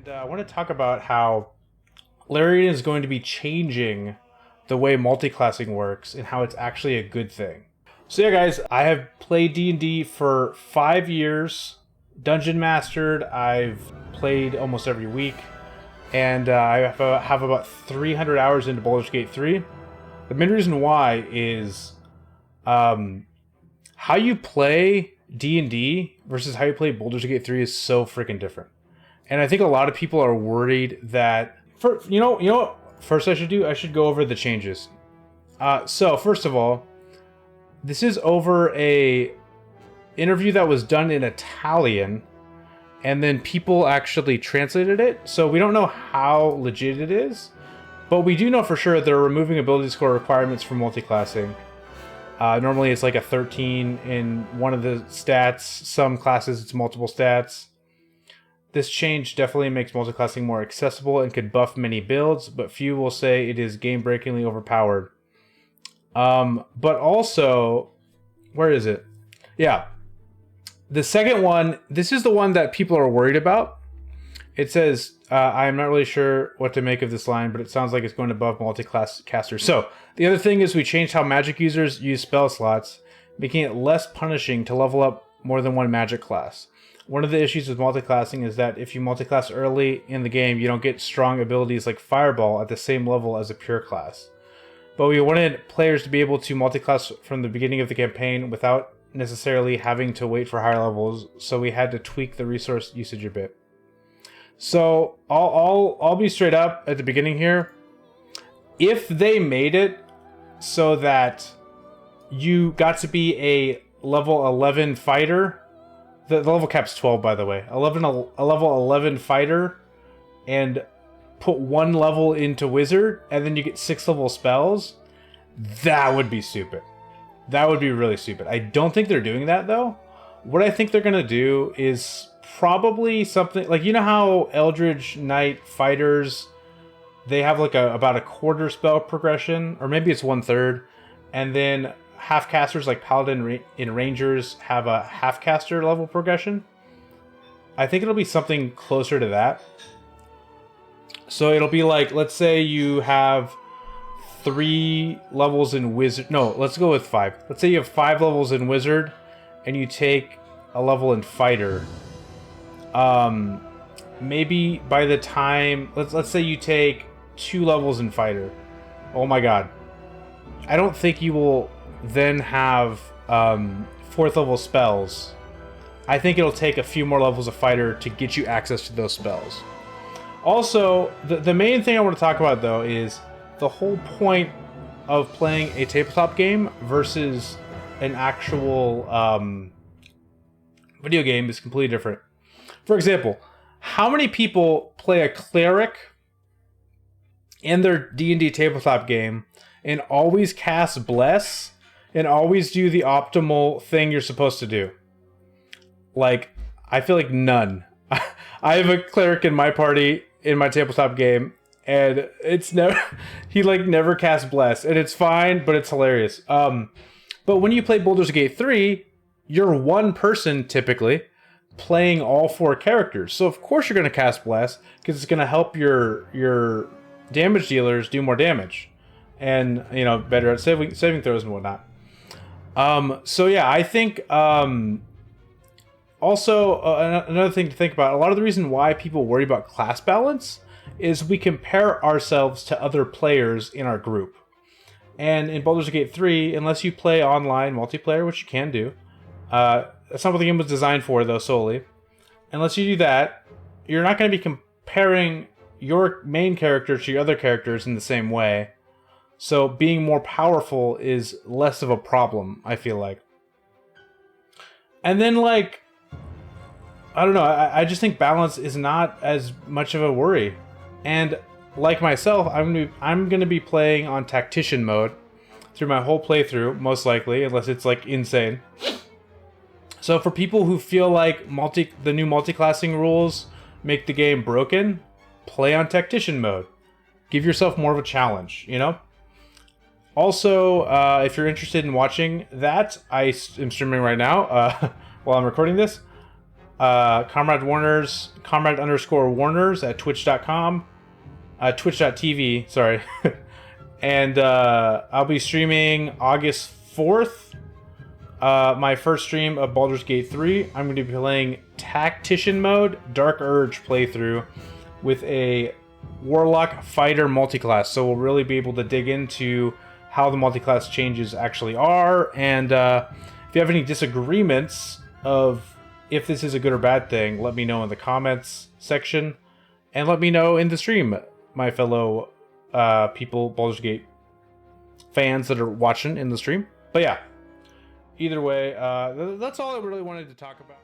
And I want to talk about how Larian is going to be changing the way multiclassing works and how it's actually a good thing. So yeah, guys, I have played D&D for 5 years, dungeon mastered. I've played almost every week, and I have about 300 hours into Baldur's Gate 3. The main reason why is how you play D&D versus how you play Baldur's Gate 3 is so freaking different. And I think a lot of people are worried that you know what first I should do? I should go over the changes. So first of all, this is over a interview that was done in Italian, and then people actually translated it. So we don't know how legit it is, but we do know for sure they're removing ability score requirements for multiclassing. Normally it's like a 13 in one of the stats. Some classes it's multiple stats. This change definitely makes multiclassing more accessible and could buff many builds, but few will say it is game-breakingly overpowered. But also, where is it? Yeah. The second one, this is the one that people are worried about. It says, I am not really sure what to make of this line, but it sounds like it's going above multi-class casters. So, the other thing is we changed how magic users use spell slots, making it less punishing to level up more than one magic class. One of the issues with multiclassing is that if you multiclass early in the game, you don't get strong abilities like Fireball at the same level as a pure class. But we wanted players to be able to multiclass from the beginning of the campaign without necessarily having to wait for higher levels, so we had to tweak the resource usage a bit. So I'll be straight up at the beginning here. If they made it so that you got to be a level 11 fighter, the level cap's 12 by the way, a level 11 fighter, and put 1 level into wizard, and then you get 6 level spells, that would be stupid. That would be really stupid. I don't think they're doing that though. What I think they're gonna do is probably something like, you know how Eldritch Knight fighters, they have like about a quarter spell progression, or maybe it's 1/3, and then half casters like Paladin and Rangers have a half caster level progression. I think it'll be something closer to that. So it'll be like, let's say you have 3 levels in wizard. No, let's go with 5. Let's say you have 5 levels in wizard, and you take a level in fighter. Maybe by the time let's say you take 2 levels in fighter. Oh my god, I don't think you will then have 4th level spells. I think it'll take a few more levels of fighter to get you access to those spells. Also, the main thing I want to talk about though is the whole point of playing a tabletop game versus an actual video game is completely different. For example, how many people play a cleric in their D&D tabletop game and always cast Bless and always do the optimal thing you're supposed to do? Like, I feel like none. I have a cleric in my party in my tabletop game, and it's never he like never casts Bless, and it's fine, but it's hilarious. But when you play Baldur's Gate 3, you're one person typically playing all 4 characters, so of course you're going to cast Bless because it's going to help your damage dealers do more damage, and you know, better at saving throws and whatnot. So yeah, I think also another thing to think about, a lot of the reason why people worry about class balance is we compare ourselves to other players in our group. And in Baldur's Gate 3, unless you play online multiplayer, which you can do, that's not what the game was designed for though solely. Unless you do that, you're not going to be comparing your main character to your other characters in the same way. So being more powerful is less of a problem, I feel like. And then like, I don't know, I just think balance is not as much of a worry. And like myself, I'm gonna be playing on tactician mode through my whole playthrough, most likely, unless it's like insane. So for people who feel like the new multiclassing rules make the game broken, play on tactician mode. Give yourself more of a challenge, you know? Also, if you're interested in watching that, I am streaming right now while I'm recording this. Comrade_Warners at twitch.com, twitch.tv, sorry. And I'll be streaming August 4th, my first stream of Baldur's Gate 3. I'm going to be playing Tactician Mode, Dark Urge playthrough with a Warlock Fighter multiclass. So we'll really be able to dig into how the multiclass changes actually are. And if you have any disagreements of if this is a good or bad thing, let me know in the comments section. And let me know in the stream, my fellow people, Baldur's Gate fans that are watching in the stream. But yeah, either way, that's all I really wanted to talk about.